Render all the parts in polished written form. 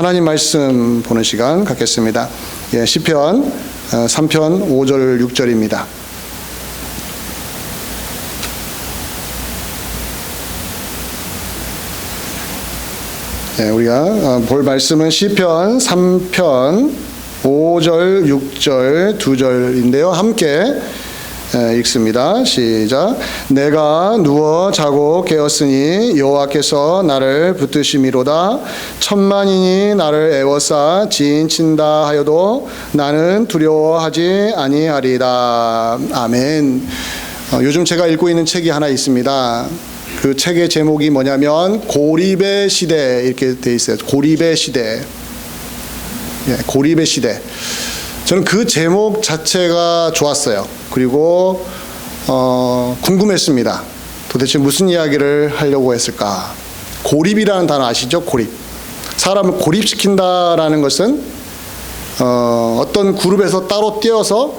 하나님 말씀 보는 시간 갖겠습니다. 시편 3편 5절 6절입니다. 우리가 볼 말씀은 시편 3편 5절 6절 2절인데요. 함께 읽습니다. 시작. 내가 누워 자고 깨었으니 여호와께서 나를 붙드심이로다. 천만인이 나를 애워싸 지인친다 하여도 나는 두려워하지 아니하리이다. 아멘. 요즘 제가 읽고 있는 책이 하나 있습니다. 그 책의 제목이 뭐냐면 고립의 시대 이렇게 돼 있어요. 고립의 시대. 고립의 시대. 저는 그 제목 자체가 좋았어요. 그리고 궁금했습니다. 도대체 무슨 이야기를 하려고 했을까? 고립이라는 단어 아시죠? 고립. 사람을 고립시킨다라는 것은 어떤 그룹에서 따로 떼어서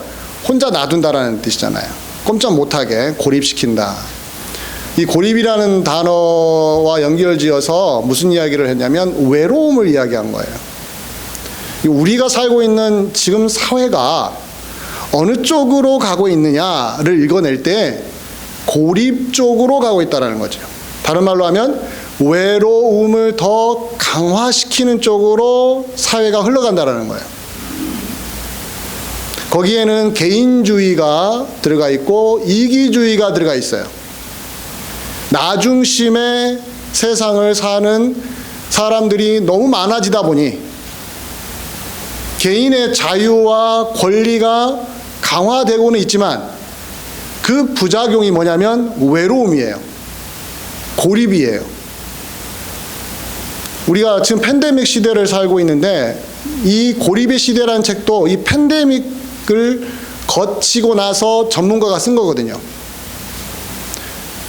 혼자 놔둔다라는 뜻이잖아요. 꼼짝 못하게 고립시킨다. 이 고립이라는 단어와 연결지어서 무슨 이야기를 했냐면 외로움을 이야기한 거예요. 우리가 살고 있는 지금 사회가 어느 쪽으로 가고 있느냐를 읽어낼 때 고립 쪽으로 가고 있다는 거죠. 다른 말로 하면 외로움을 더 강화시키는 쪽으로 사회가 흘러간다는 거예요. 거기에는 개인주의가 들어가 있고 이기주의가 들어가 있어요. 나 중심의 세상을 사는 사람들이 너무 많아지다 보니 개인의 자유와 권리가 강화되고는 있지만 그 부작용이 뭐냐면 외로움이에요. 고립이에요. 우리가 지금 팬데믹 시대를 살고 있는데 이 고립의 시대라는 책도 이 팬데믹을 거치고 나서 전문가가 쓴 거거든요.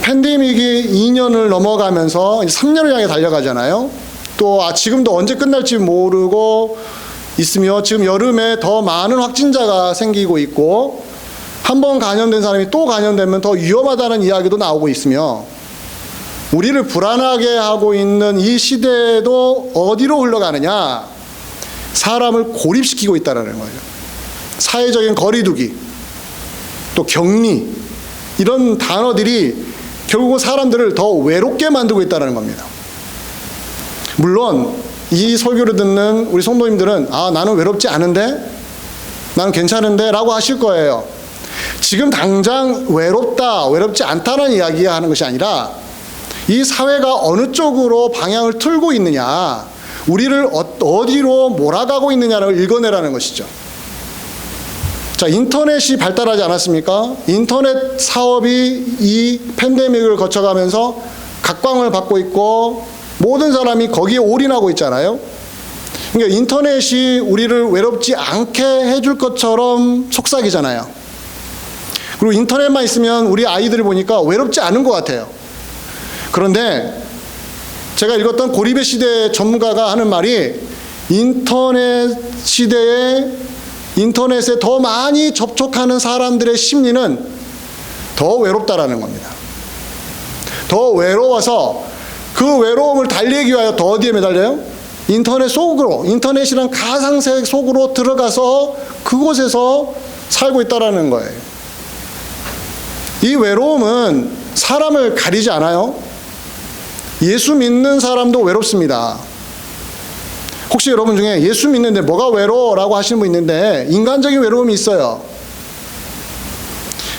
팬데믹이 2년을 넘어가면서 3년을 향해 달려가잖아요. 또 지금도 언제 끝날지 모르고 있으며 지금 여름에 더 많은 확진자가 생기고 있고 한 번 감염된 사람이 또 감염되면 더 위험하다는 이야기도 나오고 있으며 우리를 불안하게 하고 있는 이 시대에도 어디로 흘러가느냐? 사람을 고립시키고 있다는 거예요. 사회적인 거리두기, 또 격리 이런 단어들이 결국은 사람들을 더 외롭게 만들고 있다는 겁니다. 물론 이 설교를 듣는 우리 성도님들은 나는 외롭지 않은데? 나는 괜찮은데? 라고 하실 거예요. 지금 당장 외롭지 않다는 이야기 하는 것이 아니라 이 사회가 어느 쪽으로 방향을 틀고 있느냐, 우리를 어디로 몰아가고 있느냐를 읽어내라는 것이죠. 자, 인터넷이 발달하지 않았습니까? 인터넷 사업이 이 팬데믹을 거쳐가면서 각광을 받고 있고 모든 사람이 거기에 올인하고 있잖아요. 그러니까 인터넷이 우리를 외롭지 않게 해줄 것처럼 속삭이잖아요. 그리고 인터넷만 있으면 우리 아이들을 보니까 외롭지 않은 것 같아요. 그런데 제가 읽었던 고립의 시대 전문가가 하는 말이 인터넷 시대에 인터넷에 더 많이 접촉하는 사람들의 심리는 더 외롭다라는 겁니다. 더 외로워서 그 외로움을 달래기 위하여 더 어디에 매달려요? 인터넷 속으로, 인터넷이란 가상세계 속으로 들어가서 그곳에서 살고 있다라는 거예요. 이 외로움은 사람을 가리지 않아요. 예수 믿는 사람도 외롭습니다. 혹시 여러분 중에 예수 믿는데 뭐가 외로워? 라고 하시는 분 있는데 인간적인 외로움이 있어요.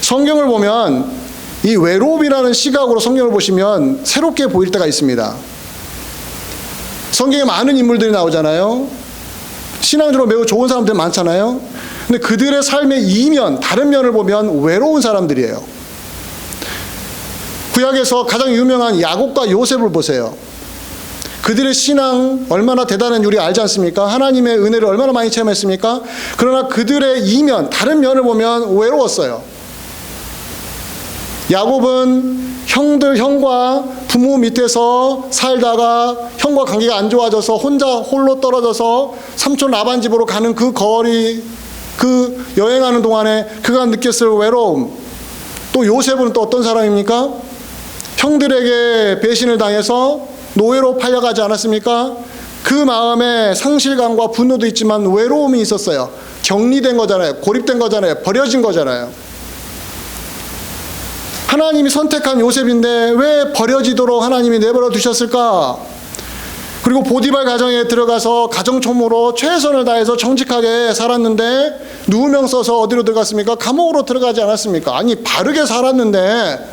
성경을 보면 이 외로움이라는 시각으로 성경을 보시면 새롭게 보일 때가 있습니다. 성경에 많은 인물들이 나오잖아요. 신앙적으로 매우 좋은 사람들 많잖아요. 근데 그들의 삶의 이면, 다른 면을 보면 외로운 사람들이에요. 구약에서 가장 유명한 야곱과 요셉을 보세요. 그들의 신앙 얼마나 대단한지 우리 알지 않습니까? 하나님의 은혜를 얼마나 많이 체험했습니까? 그러나 그들의 이면, 다른 면을 보면 외로웠어요. 야곱은 형과 부모 밑에서 살다가 형과 관계가 안 좋아져서 혼자 홀로 떨어져서 삼촌 라반 집으로 가는 그 거리, 그 여행하는 동안에 그가 느꼈을 외로움. 또 요셉은 또 어떤 사람입니까? 형들에게 배신을 당해서 노예로 팔려가지 않았습니까? 그 마음에 상실감과 분노도 있지만 외로움이 있었어요. 격리된 거잖아요. 고립된 거잖아요. 버려진 거잖아요. 하나님이 선택한 요셉인데 왜 버려지도록 하나님이 내버려 두셨을까? 그리고 보디발 가정에 들어가서 가정총무로 최선을 다해서 정직하게 살았는데 누명 써서 어디로 들어갔습니까? 감옥으로 들어가지 않았습니까? 아니, 바르게 살았는데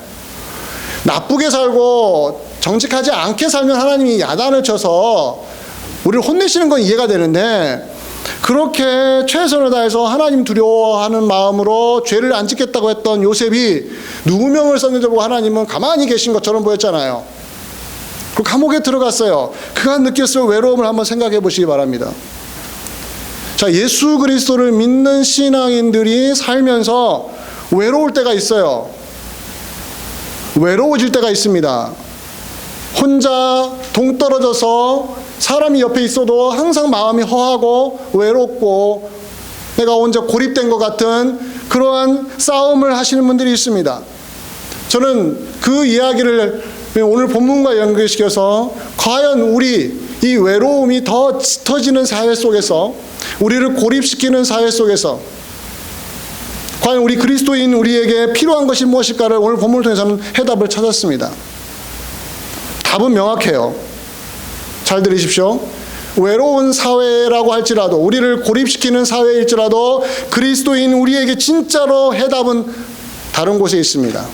나쁘게 살고 정직하지 않게 살면 하나님이 야단을 쳐서 우리를 혼내시는 건 이해가 되는데, 그렇게 최선을 다해서 하나님 두려워하는 마음으로 죄를 안 짓겠다고 했던 요셉이 누명을 썼는데 보고 하나님은 가만히 계신 것처럼 보였잖아요. 그 감옥에 들어갔어요. 그가 느꼈을 외로움을 한번 생각해 보시기 바랍니다. 자, 예수 그리스도를 믿는 신앙인들이 살면서 외로울 때가 있어요. 외로워질 때가 있습니다. 혼자 동떨어져서 사람이 옆에 있어도 항상 마음이 허하고 외롭고 내가 혼자 고립된 것 같은 그러한 싸움을 하시는 분들이 있습니다. 저는 그 이야기를 오늘 본문과 연결시켜서 과연 우리 이 외로움이 더 짙어지는 사회 속에서, 우리를 고립시키는 사회 속에서 과연 우리 그리스도인 우리에게 필요한 것이 무엇일까를 오늘 본문을 통해서는 해답을 찾았습니다. 답은 명확해요. 잘 들으십시오. 외로운 사회라고 할지라도, 우리를 고립시키는 사회일지라도 그리스도인 우리에게 진짜로 해답은 다른 곳에 있습니다.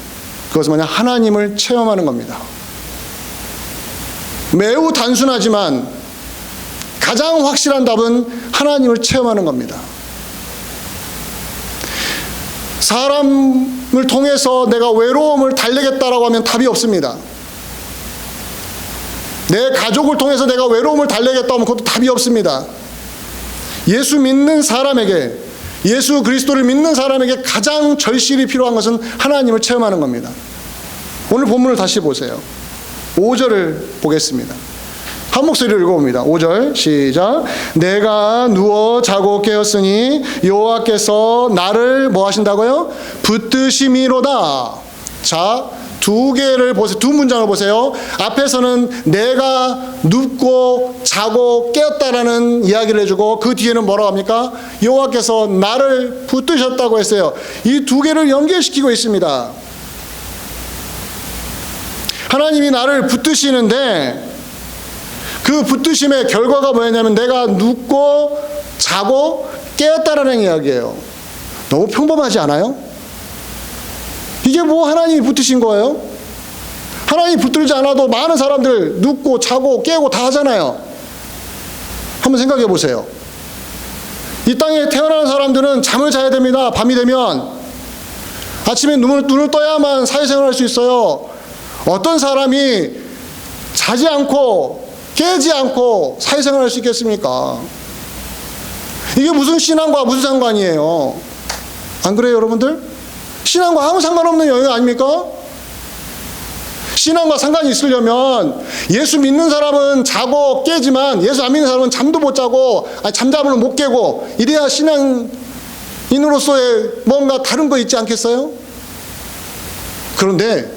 그것은 뭐냐? 하나님을 체험하는 겁니다. 매우 단순하지만 가장 확실한 답은 하나님을 체험하는 겁니다. 사람을 통해서 내가 외로움을 달래겠다라고 하면 답이 없습니다. 내 가족을 통해서 내가 외로움을 달래겠다 하면 그것도 답이 없습니다. 예수 믿는 사람에게, 예수 그리스도를 믿는 사람에게 가장 절실히 필요한 것은 하나님을 체험하는 겁니다. 오늘 본문을 다시 보세요. 5절을 보겠습니다. 한 목소리로 읽어봅니다. 5절 시작. 내가 누워 자고 깨었으니 여호와께서 나를 뭐 하신다고요? 붙드심이로다. 자, 두 개를 보세요. 두 문장을 보세요. 앞에서는 내가 눕고 자고 깨었다라는 이야기를 해주고 그 뒤에는 뭐라고 합니까? 여호와께서 나를 붙드셨다고 했어요. 이 두 개를 연결시키고 있습니다. 하나님이 나를 붙드시는데 그 붙드심의 결과가 뭐였냐면 내가 눕고 자고 깨었다라는 이야기예요. 너무 평범하지 않아요? 이게 뭐 하나님이 붙드신 거예요? 하나님이 붙들지 않아도 많은 사람들 눕고 자고 깨고 다 하잖아요. 한번 생각해 보세요. 이 땅에 태어나는 사람들은 잠을 자야 됩니다. 밤이 되면 아침에 눈을 떠야만 사회생활을 할 수 있어요. 어떤 사람이 자지 않고 깨지 않고 사회생활을 할 수 있겠습니까? 이게 무슨 신앙과 무슨 상관이에요? 안 그래요, 여러분들? 신앙과 아무 상관없는 영역 아닙니까? 신앙과 상관이 있으려면 예수 믿는 사람은 자고 깨지만 예수 안 믿는 사람은 잠도 못 자고 잠잠을 못 깨고 이래야 신앙인으로서의 뭔가 다른 거 있지 않겠어요? 그런데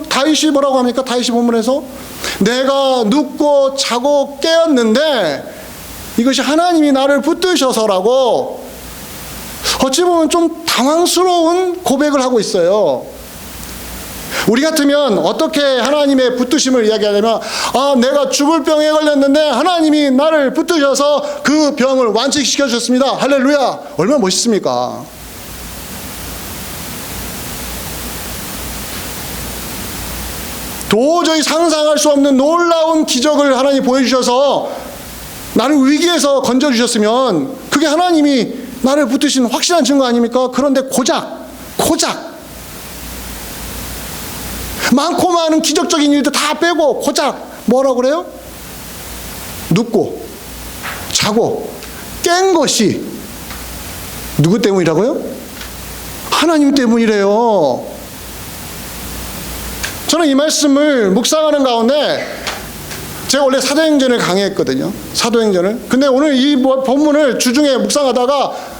다윗이 뭐라고 합니까? 다윗이 본문에서 내가 눕고 자고 깨었는데 이것이 하나님이 나를 붙드셔서라고 어찌 보면 좀 당황스러운 고백을 하고 있어요. 우리 같으면 어떻게 하나님의 붙드심을 이야기하냐면 내가 죽을 병에 걸렸는데 하나님이 나를 붙드셔서 그 병을 완치시켜 주셨습니다. 할렐루야. 얼마나 멋있습니까? 도저히 상상할 수 없는 놀라운 기적을 하나님이 보여주셔서 나를 위기에서 건져주셨으면 그게 하나님이 나를 붙드신 확실한 증거 아닙니까? 그런데 고작 많고 많은 기적적인 일도 다 빼고 고작 뭐라고 그래요? 눕고 자고 깬 것이 누구 때문이라고요? 하나님 때문이래요. 저는 이 말씀을 묵상하는 가운데 제가 원래 사도행전을 강의했거든요. 사도행전을. 근데 오늘 이 본문을 주중에 묵상하다가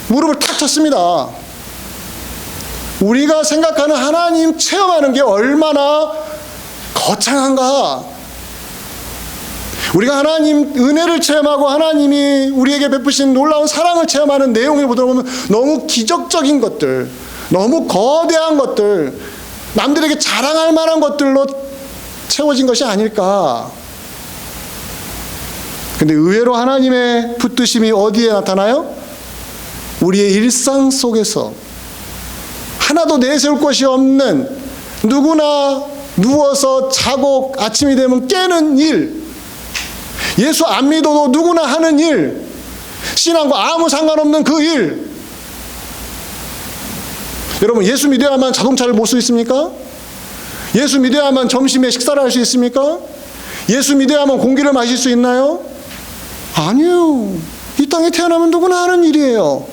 무릎을 탁 쳤습니다. 우리가 생각하는 하나님 체험하는 게 얼마나 거창한가. 우리가 하나님 은혜를 체험하고 하나님이 우리에게 베푸신 놀라운 사랑을 체험하는 내용을 보다 보면 너무 기적적인 것들, 너무 거대한 것들, 남들에게 자랑할 만한 것들로 채워진 것이 아닐까. 근데 의외로 하나님의 붙드심이 어디에 나타나요? 우리의 일상 속에서 하나도 내세울 것이 없는, 누구나 누워서 자고 아침이 되면 깨는 일, 예수 안 믿어도 누구나 하는 일, 신앙과 아무 상관없는 그 일. 여러분, 예수 믿어야만 자동차를 못 수 있습니까? 예수 믿어야만 점심에 식사를 할 수 있습니까? 예수 믿어야만 공기를 마실 수 있나요? 아니에요. 이 땅에 태어나면 누구나 하는 일이에요.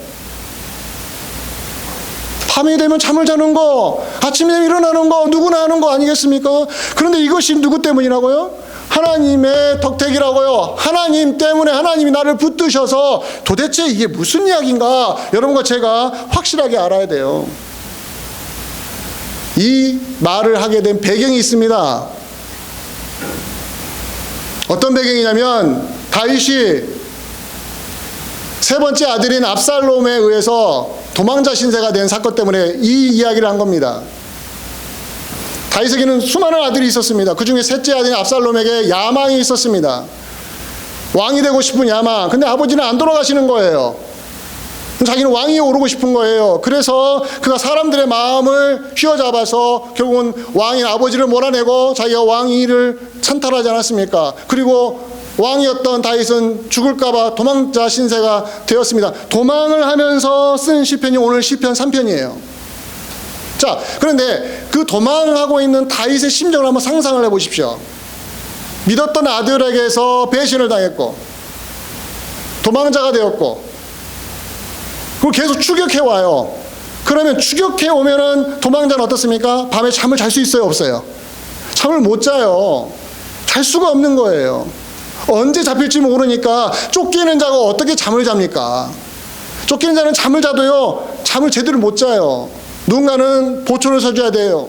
밤이 되면 잠을 자는 거, 아침이 되면 일어나는 거, 누구나 하는 거 아니겠습니까? 그런데 이것이 누구 때문이라고요? 하나님의 덕택이라고요. 하나님 때문에 하나님이 나를 붙드셔서. 도대체 이게 무슨 이야기인가? 여러분과 제가 확실하게 알아야 돼요. 이 말을 하게 된 배경이 있습니다. 어떤 배경이냐면, 다윗이 세 번째 아들인 압살롬에 의해서 도망자 신세가 된 사건 때문에 이 이야기를 한 겁니다. 다윗에게는 수많은 아들이 있었습니다. 그 중에 셋째 아들인 압살롬에게 야망이 있었습니다. 왕이 되고 싶은 야망. 근데 아버지는 안 돌아가시는 거예요. 자기는 왕위에 오르고 싶은 거예요. 그래서 그가 사람들의 마음을 휘어잡아서 결국은 왕인 아버지를 몰아내고 자기가 왕위를 찬탈하지 않았습니까? 그리고 왕이었던 다윗은 죽을까봐 도망자 신세가 되었습니다. 도망을 하면서 쓴 시편이 오늘 시편 3편이에요. 자, 그런데 그 도망하고 있는 다윗의 심정을 한번 상상을 해보십시오. 믿었던 아들에게서 배신을 당했고 도망자가 되었고, 그리고 계속 추격해와요. 그러면 추격해오면은 도망자는 어떻습니까? 밤에 잠을 잘 수 있어요, 없어요? 잠을 못 자요. 잘 수가 없는 거예요. 언제 잡힐지 모르니까. 쫓기는 자가 어떻게 잠을 잡니까? 쫓기는 자는 잠을 자도요, 잠을 제대로 못 자요. 누군가는 보초를 서줘야 돼요.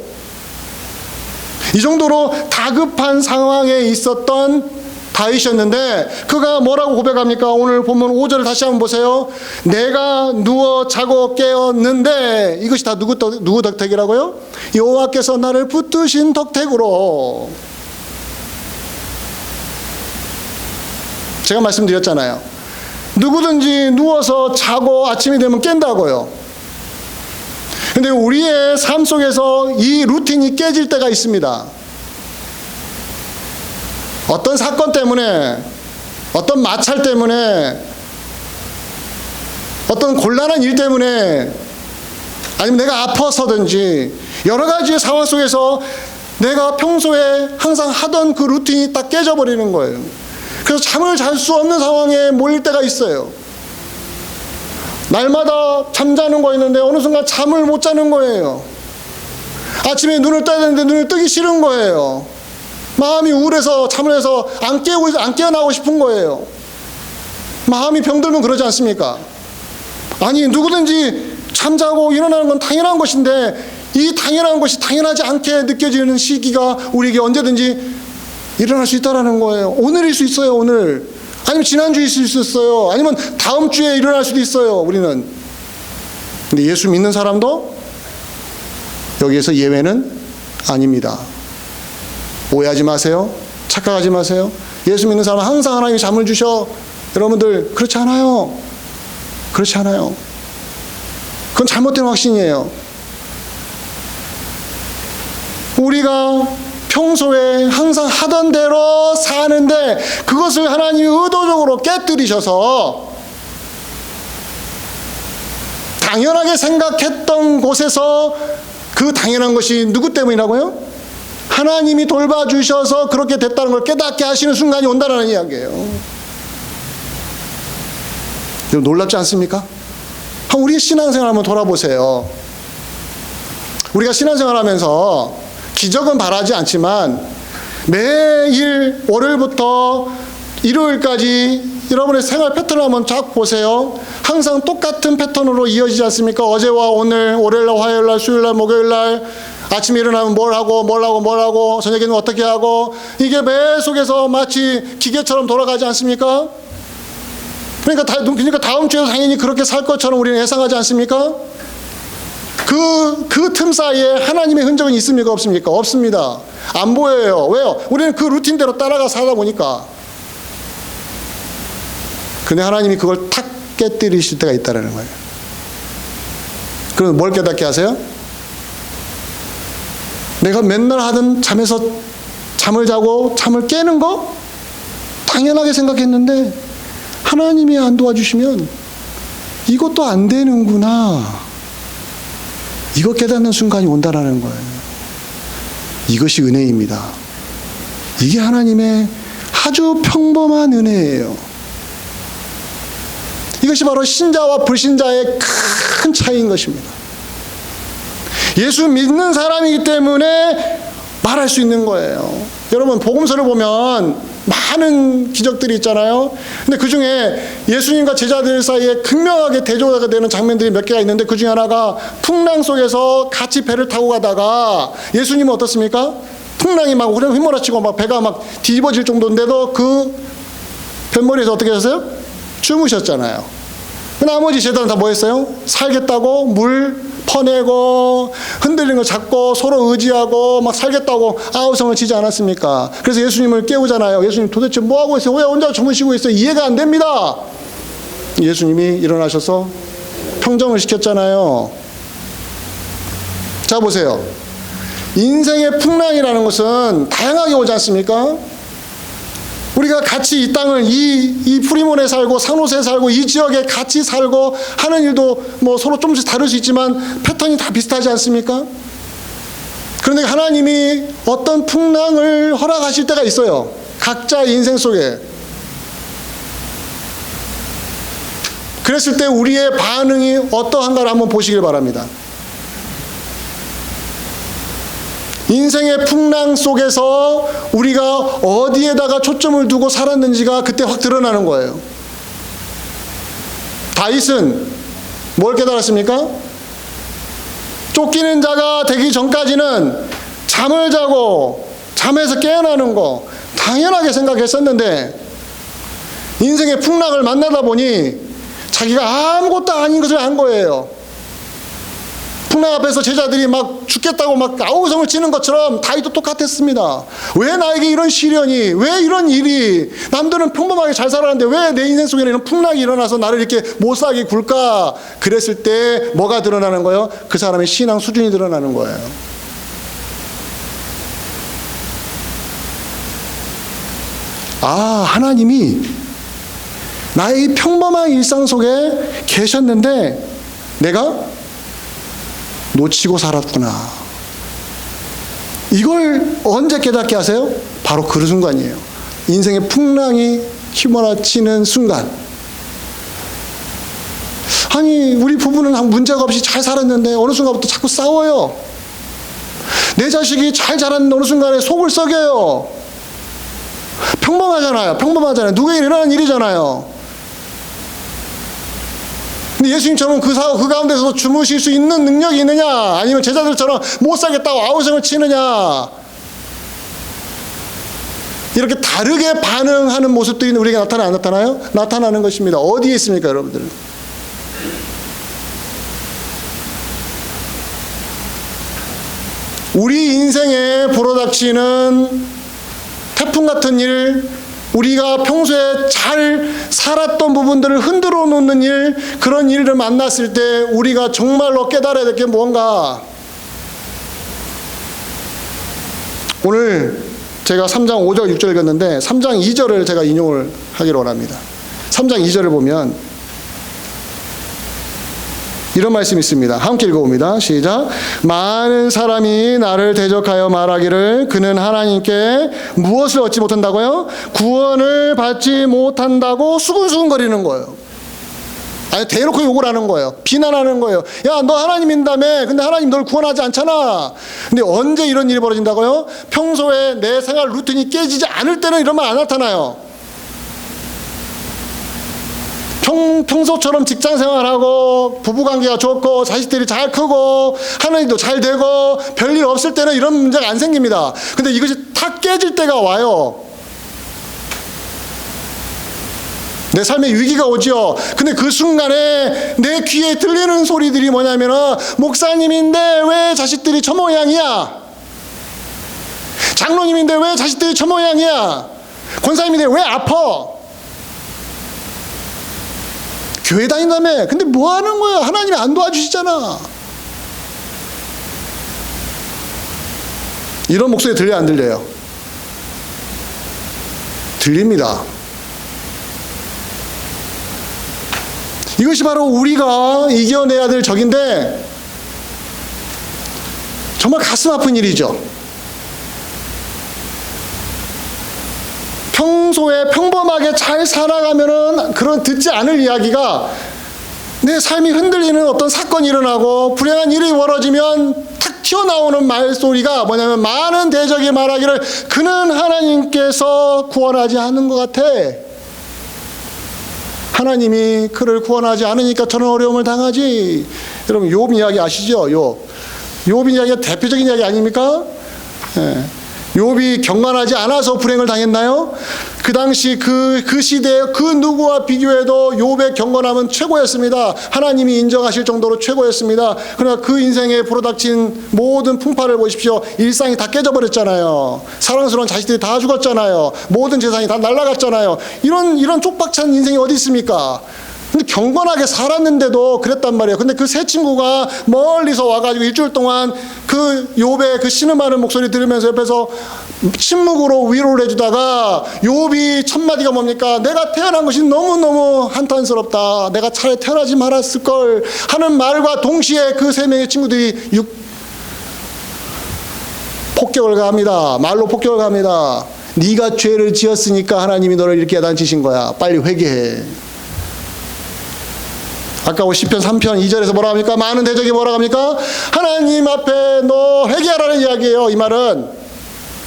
이 정도로 다급한 상황에 있었던 다윗이었는데, 그가 뭐라고 고백합니까? 오늘 본문 5절을 다시 한번 보세요. 내가 누워 자고 깨었는데. 이것이 다 누구 덕택이라고요? 여호와께서 나를 붙드신 덕택으로. 제가 말씀드렸잖아요. 누구든지 누워서 자고 아침이 되면 깬다고요. 근데 우리의 삶 속에서 이 루틴이 깨질 때가 있습니다. 어떤 사건 때문에, 어떤 마찰 때문에, 어떤 곤란한 일 때문에, 아니면 내가 아파서든지 여러 가지의 상황 속에서 내가 평소에 항상 하던 그 루틴이 딱 깨져버리는 거예요. 그래서 잠을 잘 수 없는 상황에 몰릴 때가 있어요. 날마다 잠자는 거 있는데 어느 순간 잠을 못 자는 거예요. 아침에 눈을 떠야 되는데 눈을 뜨기 싫은 거예요. 마음이 우울해서 잠을 해서 안 깨어나고 싶은 거예요. 마음이 병들면 그러지 않습니까? 아니, 누구든지 잠자고 일어나는 건 당연한 것인데, 이 당연한 것이 당연하지 않게 느껴지는 시기가 우리에게 언제든지 일어날 수 있다는 거예요. 오늘일 수 있어요, 오늘. 아니면 지난주일 수 있어요. 아니면 다음 주에 일어날 수도 있어요, 우리는. 근데 예수 믿는 사람도 여기에서 예외는 아닙니다. 오해하지 마세요. 착각하지 마세요. 예수 믿는 사람은 항상 하나님이 잠을 주셔. 여러분들, 그렇지 않아요. 그렇지 않아요. 그건 잘못된 확신이에요. 우리가 평소에 항상 하던 대로 사는데 그것을 하나님이 의도적으로 깨뜨리셔서 당연하게 생각했던 곳에서 그 당연한 것이 누구 때문이라고요? 하나님이 돌봐주셔서 그렇게 됐다는 걸 깨닫게 하시는 순간이 온다는 이야기예요. 놀랍지 않습니까? 우리의 신앙생활 한번 돌아보세요. 우리가 신앙생활 하면서 기적은 바라지 않지만 매일 월요일부터 일요일까지 여러분의 생활 패턴을 한번 쫙 보세요. 항상 똑같은 패턴으로 이어지지 않습니까? 어제와 오늘, 월요일날, 화요일날, 수요일날, 목요일날 아침에 일어나면 뭘 하고 저녁에는 어떻게 하고, 이게 매 속에서 마치 기계처럼 돌아가지 않습니까? 그러니까 다음 주에도 당연히 그렇게 살 것처럼 우리는 예상하지 않습니까? 그 틈 사이에 하나님의 흔적은 있습니까? 없습니까? 없습니다. 안 보여요. 왜요? 우리는 그 루틴대로 따라가 살다 보니까. 근데 하나님이 그걸 탁 깨뜨리실 때가 있다는 거예요. 그럼 뭘 깨닫게 하세요? 내가 맨날 하던 잠을 자고 잠을 깨는 거? 당연하게 생각했는데 하나님이 안 도와주시면 이것도 안 되는구나. 이거 깨닫는 순간이 온다라는 거예요. 이것이 은혜입니다. 이게 하나님의 아주 평범한 은혜예요. 이것이 바로 신자와 불신자의 큰 차이인 것입니다. 예수 믿는 사람이기 때문에 말할 수 있는 거예요. 여러분, 복음서를 보면 많은 기적들이 있잖아요. 근데 그 중에 예수님과 제자들 사이에 극명하게 대조가 되는 장면들이 몇 개가 있는데, 그 중에 하나가 풍랑 속에서 같이 배를 타고 가다가 예수님은 어떻습니까? 풍랑이 막 휘몰아치고 막 배가 막 뒤집어질 정도인데도 그 뱃머리에서 어떻게 하셨어요? 주무셨잖아요. 나머지 제자들은 다 뭐 했어요? 살겠다고 물 퍼내고 흔들리는 걸 잡고 서로 의지하고 막 살겠다고 아우성을 치지 않았습니까? 그래서 예수님을 깨우잖아요. 예수님 도대체 뭐하고 있어요? 왜 혼자 주무시고 있어요? 이해가 안 됩니다. 예수님이 일어나셔서 평정을 시켰잖아요. 자, 보세요. 인생의 풍랑이라는 것은 다양하게 오지 않습니까? 우리가 같이 이 땅을 이 프리몬에 살고 산호세에 살고 이 지역에 같이 살고 하는 일도 뭐 서로 조금씩 다를 수 있지만 패턴이 다 비슷하지 않습니까? 그런데 하나님이 어떤 풍랑을 허락하실 때가 있어요. 각자의 인생 속에. 그랬을 때 우리의 반응이 어떠한가를 한번 보시길 바랍니다. 인생의 풍랑 속에서 우리가 어디에다가 초점을 두고 살았는지가 그때 확 드러나는 거예요. 다윗은 뭘 깨달았습니까? 쫓기는 자가 되기 전까지는 잠을 자고 잠에서 깨어나는 거 당연하게 생각했었는데, 인생의 풍랑을 만나다 보니 자기가 아무것도 아닌 것을 안 거예요. 풍랑 앞에서 제자들이 막 죽겠다고 막 아우성을 치는 것처럼 다윗도 똑같았습니다. 왜 나에게 이런 시련이, 왜 이런 일이, 남들은 평범하게 잘 살았는데 왜 내 인생 속에는 이런 풍랑이 일어나서 나를 이렇게 못 살게 굴까? 그랬을 때 뭐가 드러나는 거예요? 그 사람의 신앙 수준이 드러나는 거예요. 아, 하나님이 나의 평범한 일상 속에 계셨는데 내가 놓치고 살았구나. 이걸 언제 깨닫게 하세요? 바로 그 순간이에요. 인생의 풍랑이 휘몰아치는 순간. 아니, 우리 부부는 문제가 없이 잘 살았는데 어느 순간부터 자꾸 싸워요. 내 자식이 잘 자랐는데 어느 순간에 속을 썩여요. 평범하잖아요. 누구에게 일어나는 일이잖아요. 근데 예수님처럼 그 가운데서 주무실 수 있는 능력이 있느냐? 아니면 제자들처럼 못 살겠다고 아우성을 치느냐? 이렇게 다르게 반응하는 모습들이 우리에게 나타나요? 안 나타나요? 나타나는 것입니다. 어디에 있습니까, 여러분들? 우리 인생에 불어닥치는 태풍 같은 일, 우리가 평소에 잘 살았던 부분들을 흔들어 놓는 일, 그런 일을 만났을 때 우리가 정말로 깨달아야 될 게 뭔가. 오늘 제가 3장 5절 6절 읽었는데 3장 2절을 제가 인용을 하기로 원합니다. 3장 2절을 보면 이런 말씀이 있습니다. 함께 읽어봅니다. 시작. 많은 사람이 나를 대적하여 말하기를 그는 하나님께 무엇을 얻지 못한다고요? 구원을 받지 못한다고 수근수근거리는 거예요. 아니, 대놓고 욕을 하는 거예요. 비난하는 거예요. 야, 너 하나님 믿는다며. 근데 하나님 널 구원하지 않잖아. 근데 언제 이런 일이 벌어진다고요? 평소에 내 생활 루틴이 깨지지 않을 때는 이런 말 안 나타나요. 평소처럼 직장 생활하고 부부관계가 좋고 자식들이 잘 크고 하는 일도 잘 되고 별일 없을 때는 이런 문제가 안 생깁니다. 근데 이것이 탁 깨질 때가 와요. 내 삶에 위기가 오죠. 근데 그 순간에 내 귀에 들리는 소리들이 뭐냐면은, 목사님인데 왜 자식들이 저 모양이야? 장로님인데 왜 자식들이 저 모양이야? 권사님인데 왜 아파? 교회 다닌다며. 근데 뭐 하는 거야? 하나님이 안 도와주시잖아. 이런 목소리 들려요, 안 들려요? 들립니다. 이것이 바로 우리가 이겨내야 될 적인데 정말 가슴 아픈 일이죠. 평소에 평범하게 잘 살아가면은 그런 듣지 않을 이야기가, 내 삶이 흔들리는 어떤 사건이 일어나고 불행한 일이 벌어지면 탁 튀어나오는 말소리가 뭐냐면, 많은 대적이 말하기를 그는 하나님께서 구원하지 않는 것 같아. 하나님이 그를 구원하지 않으니까 저는 어려움을 당하지. 여러분, 욥 이야기 아시죠? 욥 이야기가 대표적인 이야기 아닙니까? 예. 욥이 경건하지 않아서 불행을 당했나요? 그 당시 그 시대에 그 누구와 비교해도 욥의 경건함은 최고였습니다. 하나님이 인정하실 정도로 최고였습니다. 그러나 그 인생에 불어닥친 모든 풍파를 보십시오. 일상이 다 깨져버렸잖아요. 사랑스러운 자식들이 다 죽었잖아요. 모든 재산이 다 날아갔잖아요. 이런 쪽박찬 인생이 어디 있습니까? 근데 경건하게 살았는데도 그랬단 말이에요. 근데 그 세 친구가 멀리서 와가지고 일주일 동안 그 욥의 그 신음하는 목소리 들으면서 옆에서 침묵으로 위로를 해주다가, 욥이 첫 마디가 뭡니까? 내가 태어난 것이 너무너무 한탄스럽다. 내가 차라리 태어나지 말았을걸 하는 말과 동시에 그 세 명의 친구들이 폭격을 가합니다. 말로 폭격을 가합니다. 네가 죄를 지었으니까 하나님이 너를 이렇게 야단치신 거야. 빨리 회개해. 아까 시편 3편 2절에서 뭐라 합니까? 많은 대적이 뭐라 합니까? 하나님 앞에 너 회개하라는 이야기예요. 이 말은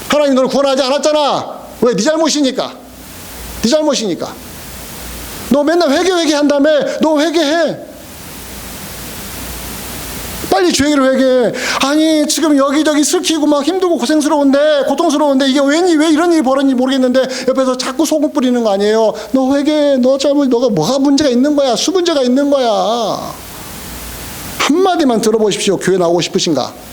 하나님 너를 구원하지 않았잖아. 왜? 네 잘못이니까. 네 잘못이니까. 너 맨날 회개한다며. 너 회개해. 빨리 죄를 회개해. 아니 지금 여기저기 슬키고 막 힘들고 고생스러운데, 고통스러운데 이게 왜 이런 일이 벌어졌는지 모르겠는데 옆에서 자꾸 소금 뿌리는 거 아니에요. 너 회개해. 너 잘못, 너가 뭐가 문제가 있는 거야. 수문제가 있는 거야. 한마디만 들어보십시오. 교회 나오고 싶으신가?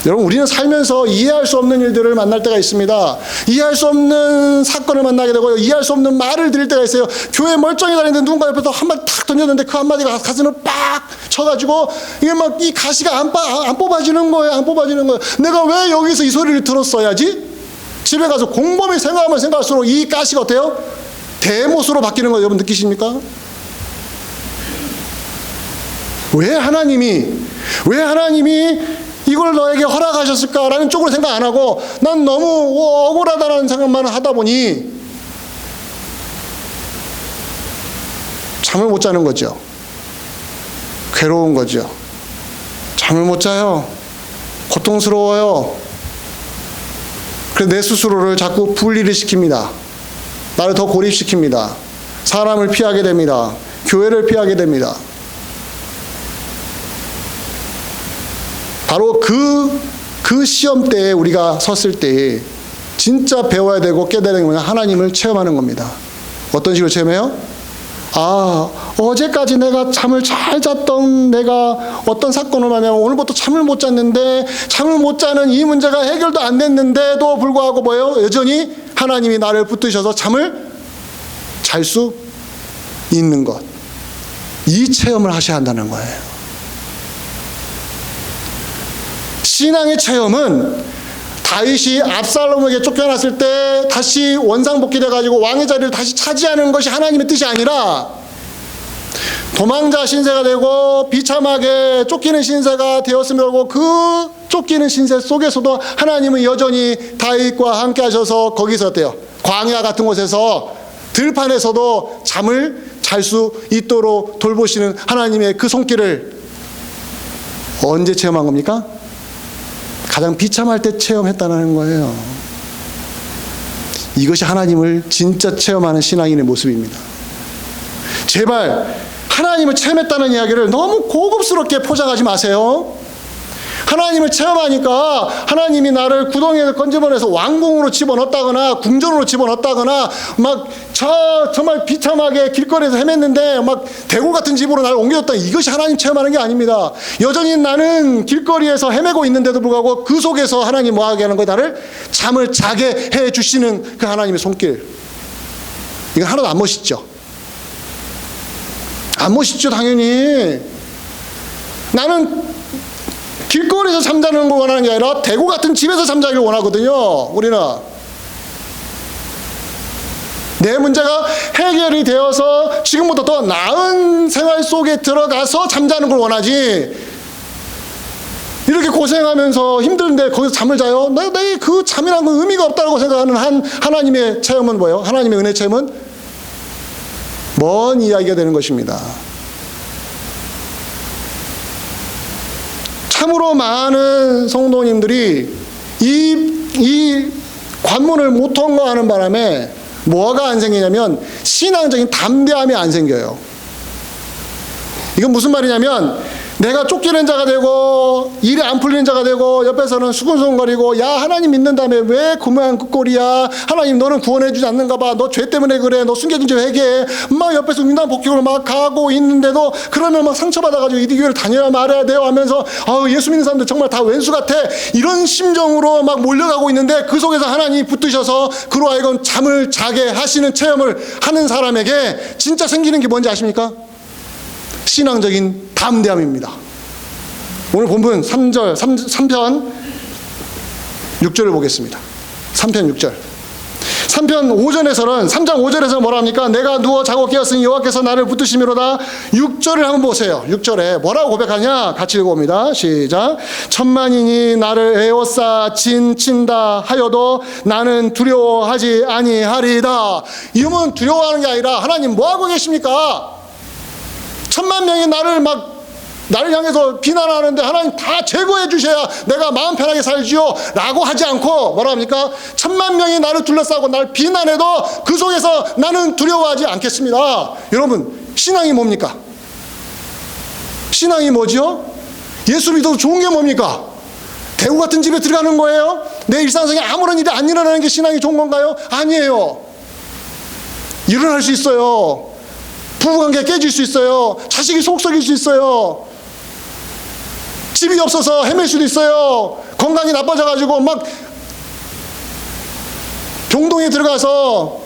여러분, 우리는 살면서 이해할 수 없는 일들을 만날 때가 있습니다. 이해할 수 없는 사건을 만나게 되고요. 이해할 수 없는 말을 들을 때가 있어요. 교회 멀쩡히 다니는데 누군가 옆에서 한마디 탁 던졌는데 그 한마디가 가슴을 빡 쳐가지고 이게 막 이 가시가 안 뽑아지는 거예요. 안 뽑아지는 거예요. 내가 왜 여기서 이 소리를 들었어야지? 집에 가서 곰곰이 생각하면 생각할수록 이 가시가 어때요? 대못으로 바뀌는 거 여러분 느끼십니까? 왜 하나님이 이걸 너에게 허락하셨을까라는 쪽으로 생각 안 하고, 난 너무 억울하다는 생각만 하다 보니 잠을 못 자는 거죠. 괴로운 거죠. 잠을 못 자요. 고통스러워요. 그래서 내 스스로를 자꾸 분리를 시킵니다. 나를 더 고립시킵니다. 사람을 피하게 됩니다. 교회를 피하게 됩니다. 바로 그 시험 때에 우리가 섰을 때 진짜 배워야 되고 깨달아야 되는 건 하나님을 체험하는 겁니다. 어떤 식으로 체험해요? 어제까지 내가 잠을 잘 잤던 내가 어떤 사건을 하면 오늘부터 잠을 못 잤는데, 잠을 못 자는 이 문제가 해결도 안 됐는데도 불구하고 뭐예요? 여전히 하나님이 나를 붙드셔서 잠을 잘 수 있는 것. 이 체험을 하셔야 한다는 거예요. 신앙의 체험은 다윗이 압살롬에게 쫓겨났을 때 다시 원상복귀돼가지고 왕의 자리를 다시 차지하는 것이 하나님의 뜻이 아니라, 도망자 신세가 되고 비참하게 쫓기는 신세가 되었으며, 그 쫓기는 신세 속에서도 하나님은 여전히 다윗과 함께 하셔서 거기서 어때요? 광야 같은 곳에서 들판에서도 잠을 잘 수 있도록 돌보시는 하나님의 그 손길을 언제 체험한 겁니까? 가장 비참할 때 체험했다는 거예요. 이것이 하나님을 진짜 체험하는 신앙인의 모습입니다. 제발 하나님을 체험했다는 이야기를 너무 고급스럽게 포장하지 마세요. 하나님을 체험하니까 하나님이 나를 구덩이에서 건져버려서 왕궁으로 집어넣었다거나 궁전으로 집어넣었다거나 막 정말 비참하게 길거리에서 헤맸는데 막 대고 같은 집으로 나를 옮겨줬다. 이것이 하나님 체험하는 게 아닙니다. 여전히 나는 길거리에서 헤매고 있는데도 불구하고 그 속에서 하나님 뭐하게 하는 거예요? 나를 잠을 자게 해주시는 그 하나님의 손길. 이건 하나도 안 멋있죠. 안 멋있죠, 당연히. 나는 길거리에서 잠자는 걸 원하는 게 아니라 대구 같은 집에서 잠자기를 원하거든요. 우리는 내 문제가 해결이 되어서 지금부터 더 나은 생활 속에 들어가서 잠자는 걸 원하지, 이렇게 고생하면서 힘든데 거기서 잠을 자요? 내 그 잠이라는 건 의미가 없다고 생각하는 하나님의 체험은 뭐예요? 하나님의 은혜 체험은 먼 이야기가 되는 것입니다. 참으로 많은 성도님들이 이 관문을 못 통과하는 바람에 뭐가 안 생기냐면 신앙적인 담대함이 안 생겨요. 이건 무슨 말이냐면 내가 쫓기는 자가 되고 일이 안 풀리는 자가 되고 옆에서는 수근수근거리고, 야 하나님 믿는다며 왜 그만 그 꼴이야, 하나님 너는 구원해 주지 않는가 봐, 너 죄 때문에 그래, 너 숨겨진 죄 회개해, 막 옆에서 윈당 복귀로 막 가고 있는데도 그러면 막 상처받아가지고 이 교회를 다녀야 말아야 돼요 하면서 예수 믿는 사람들 정말 다 왼수 같아, 이런 심정으로 막 몰려가고 있는데 그 속에서 하나님이 붙드셔서 그로 하여금 잠을 자게 하시는 체험을 하는 사람에게 진짜 생기는 게 뭔지 아십니까? 신앙적인 담대함입니다. 오늘 본문 3편 6절을 보겠습니다. 3편 6절. 3편 5절에서는 3장 5절에서 뭐라 합니까? 내가 누워 자고 깨었으니 여호와께서 나를 붙드시미로다. 6절을 한번 보세요. 6절에 뭐라고 고백하냐? 같이 읽어봅니다. 시작. 천만인이 나를 에워싸 진친다 하여도 나는 두려워하지 아니하리다. 이러면 두려워하는 게 아니라 하나님 뭐하고 계십니까? 천만 명이 나를 향해서 비난하는데 하나님 다 제거해 주셔야 내가 마음 편하게 살지요 라고 하지 않고 뭐라 합니까? 천만 명이 나를 둘러싸고 나를 비난해도 그 속에서 나는 두려워하지 않겠습니다. 여러분, 신앙이 뭡니까? 신앙이 뭐지요? 예수 믿어도 좋은 게 뭡니까? 대우 같은 집에 들어가는 거예요? 내 일상생에 아무런 일이 안 일어나는 게 신앙이 좋은 건가요? 아니에요. 일어날 수 있어요. 부부관계 깨질 수 있어요. 자식이 속 썩일 수 있어요. 집이 없어서 헤맬 수도 있어요. 건강이 나빠져가지고 막 병동에 들어가서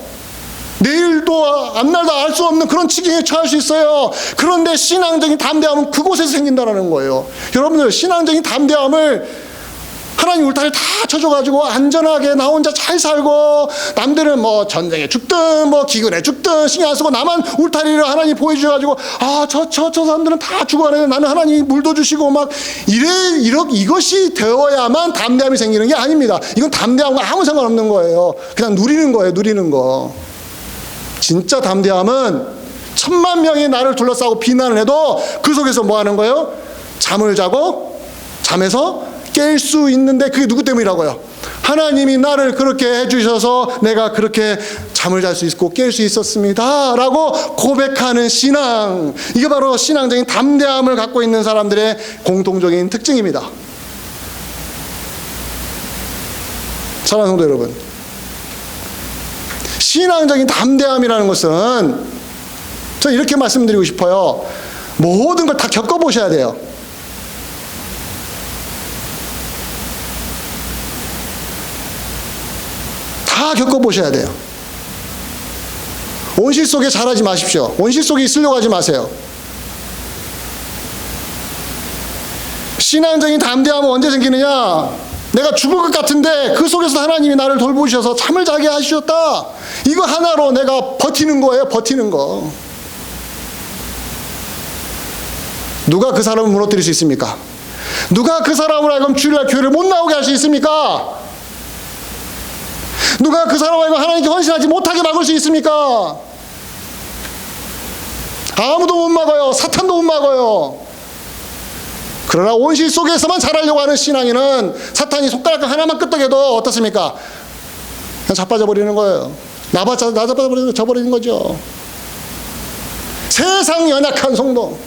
내일도 앞날도 알 수 없는 그런 지경에 처할 수 있어요. 그런데 신앙적인 담대함은 그곳에서 생긴다는 거예요. 여러분들, 신앙적인 담대함을 하나님 울타리를 다 쳐줘가지고 안전하게 나 혼자 잘 살고, 남들은 뭐 전쟁에 죽든 뭐 기근에 죽든 신경 안 쓰고 나만 울타리를 하나님 보여주셔가지고 저 사람들은 다 죽어가는데 나는 하나님이 물도 주시고 막 이것이 되어야만 담대함이 생기는 게 아닙니다. 이건 담대함과 아무 상관없는 거예요. 그냥 누리는 거예요. 누리는 거. 진짜 담대함은 천만 명이 나를 둘러싸고 비난을 해도 그 속에서 뭐 하는 거예요? 잠을 자고 잠에서 깰 수 있는데, 그게 누구 때문이라고요? 하나님이 나를 그렇게 해주셔서 내가 그렇게 잠을 잘 수 있고 깰 수 있었습니다 라고 고백하는 신앙, 이게 바로 신앙적인 담대함을 갖고 있는 사람들의 공통적인 특징입니다. 사랑하는 성도 여러분, 신앙적인 담대함이라는 것은 저 이렇게 말씀드리고 싶어요. 모든 걸 다 겪어보셔야 돼요. 다 겪어보셔야 돼요. 온실 속에 자라지 마십시오. 온실 속에 있으려고 하지 마세요. 신앙적인 담대함은 언제 생기느냐? 내가 죽을 것 같은데 그 속에서 하나님이 나를 돌보셔서 잠을 자게 하셨다. 이거 하나로 내가 버티는 거예요. 버티는 거. 누가 그 사람을 무너뜨릴 수 있습니까? 누가 그 사람을 하여금 주일날 교회를 못 나오게 할 수 있습니까? 누가 그 사람을 하여금 하나님께 헌신하지 못하게 막을 수 있습니까? 아무도 못 막아요. 사탄도 못 막아요. 그러나 온실 속에서만 자라려고 하는 신앙인은 사탄이 손가락 하나만 끄덕여도 어떻습니까? 그냥 자빠져 버리는 거예요. 나자빠져 버리는 거죠. 세상 연약한 성도,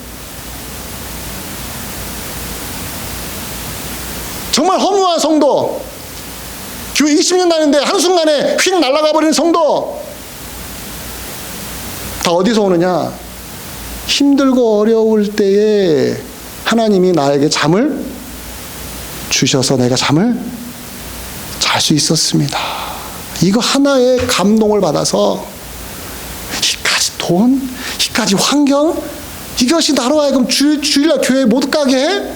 정말 허무한 성도, 교회 20년 다니는데 한순간에 휙 날아가 버리는 성도, 다 어디서 오느냐? 힘들고 어려울 때에 하나님이 나에게 잠을 주셔서 내가 잠을 잘 수 있었습니다. 이거 하나의 감동을 받아서 이까지 돈, 이까지 환경, 이것이 나로 하여금 주일날 교회에 못 가게 해?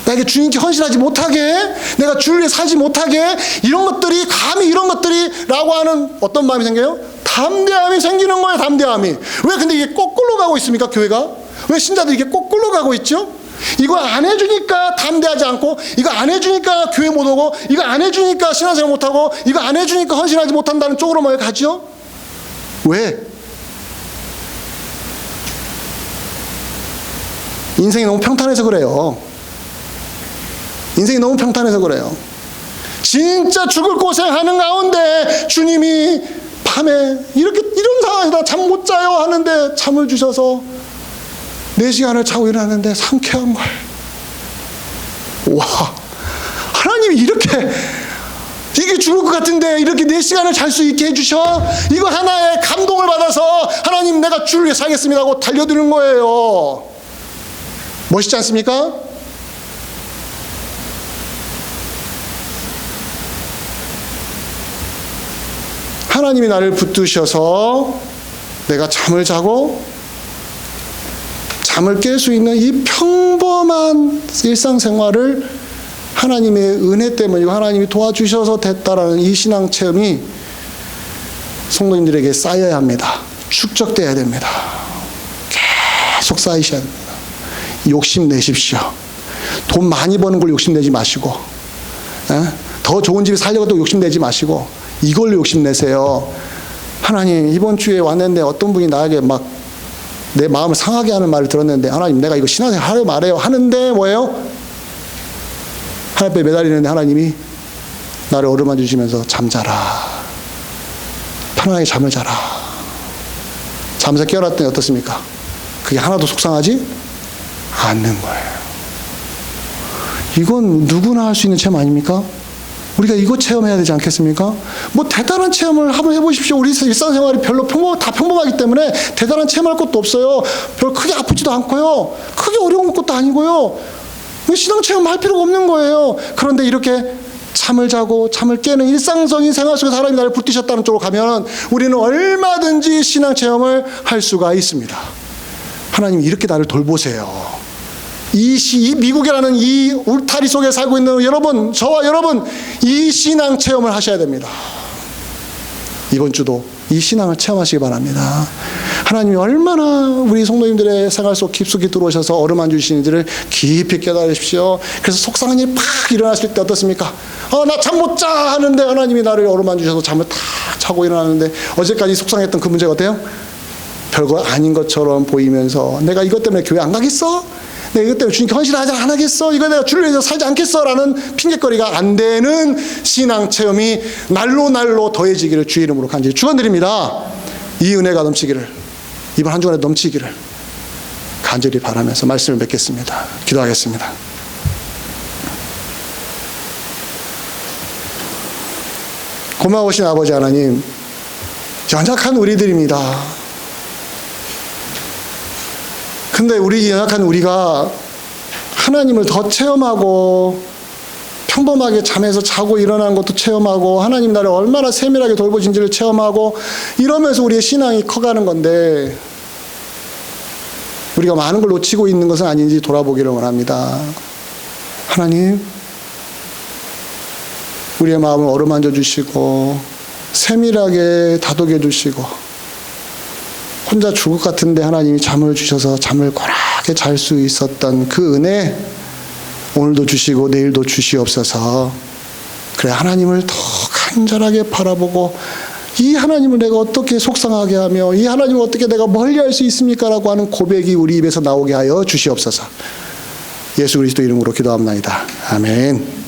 나에게 주님께 헌신하지 못하게 해? 내가 주를 위해 살지 못하게 해? 이런 것들이, 감히 이런 것들이 라고 하는 어떤 마음이 생겨요? 담대함이 생기는 거예요. 담대함이. 왜 근데 이게 거꾸로 가고 있습니까? 교회가? 왜 신자들이 이게 거꾸로 가고 있죠? 이거 안 해주니까 담대하지 않고, 이거 안 해주니까 교회 못 오고, 이거 안 해주니까 신앙생활 못하고, 이거 안 해주니까 헌신하지 못한다는 쪽으로만 가죠? 왜? 인생이 너무 평탄해서 그래요. 인생이 너무 평탄해서 그래요. 진짜 죽을 고생하는 가운데 주님이 밤에 이런 상황에서 잠 못 자요 하는데 잠을 주셔서 4시간을 자고 일어났는데 상쾌한 걸. 와, 하나님이 이게 죽을 것 같은데 이렇게 4시간을 잘 수 있게 해주셔? 이거 하나의 감동을 받아서 하나님 내가 주를 위해 살겠습니다 하고 달려드는 거예요. 멋있지 않습니까? 하나님이 나를 붙드셔서 내가 잠을 자고 잠을 깰 수 있는 이 평범한 일상생활을 하나님의 은혜 때문이고 하나님이 도와주셔서 됐다라는 이 신앙 체험이 성도님들에게 쌓여야 합니다. 축적돼야 됩니다. 계속 쌓이셔야 됩니다. 욕심내십시오. 돈 많이 버는 걸 욕심내지 마시고, 더 좋은 집에 살려고 또 욕심내지 마시고 이걸로 욕심내세요. 하나님, 이번 주에 왔는데 어떤 분이 나에게 막 내 마음을 상하게 하는 말을 들었는데, 하나님 내가 이거 신앙생활 하려 말해요 하는데 뭐예요? 하나님께 매달리는데 하나님이 나를 어루만져 주시면서 잠자라, 편안하게 잠을 자라. 잠에서 깨어났더니 어떻습니까? 그게 하나도 속상하지 않는 거예요. 이건 누구나 할 수 있는 체험 아닙니까? 우리가 이거 체험해야 되지 않겠습니까? 뭐 대단한 체험을 한번 해보십시오. 우리 일상생활이 별로 다 평범하기 때문에 대단한 체험할 것도 없어요. 별로 크게 아프지도 않고요. 크게 어려운 것도 아니고요. 신앙 체험할 필요가 없는 거예요. 그런데 이렇게 잠을 자고 잠을 깨는 일상적인 생활 속에서 하나님이 나를 붙드셨다는 쪽으로 가면 우리는 얼마든지 신앙 체험을 할 수가 있습니다. 하나님이 이렇게 나를 돌보세요. 이 미국이라는 이 울타리 속에 살고 있는 여러분, 저와 여러분, 이 신앙 체험을 하셔야 됩니다. 이번 주도 이 신앙을 체험하시기 바랍니다. 하나님이 얼마나 우리 성도님들의 생활 속 깊숙이 들어오셔서 어루만져 주시는지를 깊이 깨달으십시오. 그래서 속상한 일이 팍 일어났을 때 어떻습니까? 나 잠 못 자 하는데 하나님이 나를 어루만져 주셔서 잠을 탁 자고 일어나는데 어제까지 속상했던 그 문제가 어때요? 별거 아닌 것처럼 보이면서 내가 이것 때문에 교회 안 가겠어? 내가 이것 때문에 주님께 헌신하지 안 하겠어? 이거 내가 주를 위해서 살지 않겠어? 라는 핑계거리가 안 되는 신앙 체험이 날로 더해지기를 주의 이름으로 간절히 축원드립니다. 이 은혜가 넘치기를, 이번 한 주간에 넘치기를 간절히 바라면서 말씀을 맺겠습니다. 기도하겠습니다. 고마우신 아버지 하나님, 연약한 우리들입니다. 근데 우리 연약한 우리가 하나님을 더 체험하고 평범하게 잠에서 자고 일어나는 것도 체험하고 하나님 나를 얼마나 세밀하게 돌보신지를 체험하고 이러면서 우리의 신앙이 커가는 건데 우리가 많은 걸 놓치고 있는 것은 아닌지 돌아보기를 원합니다. 하나님, 우리의 마음을 어루만져 주시고 세밀하게 다독여 주시고 혼자 죽을 것 같은데 하나님이 잠을 주셔서 잠을 고라하게 잘 수 있었던 그 은혜 오늘도 주시고 내일도 주시옵소서. 그래, 하나님을 더 간절하게 바라보고 이 하나님을 내가 어떻게 속상하게 하며 이 하나님을 어떻게 내가 멀리할 수 있습니까? 라고 하는 고백이 우리 입에서 나오게 하여 주시옵소서. 예수 그리스도 이름으로 기도합니다. 아멘.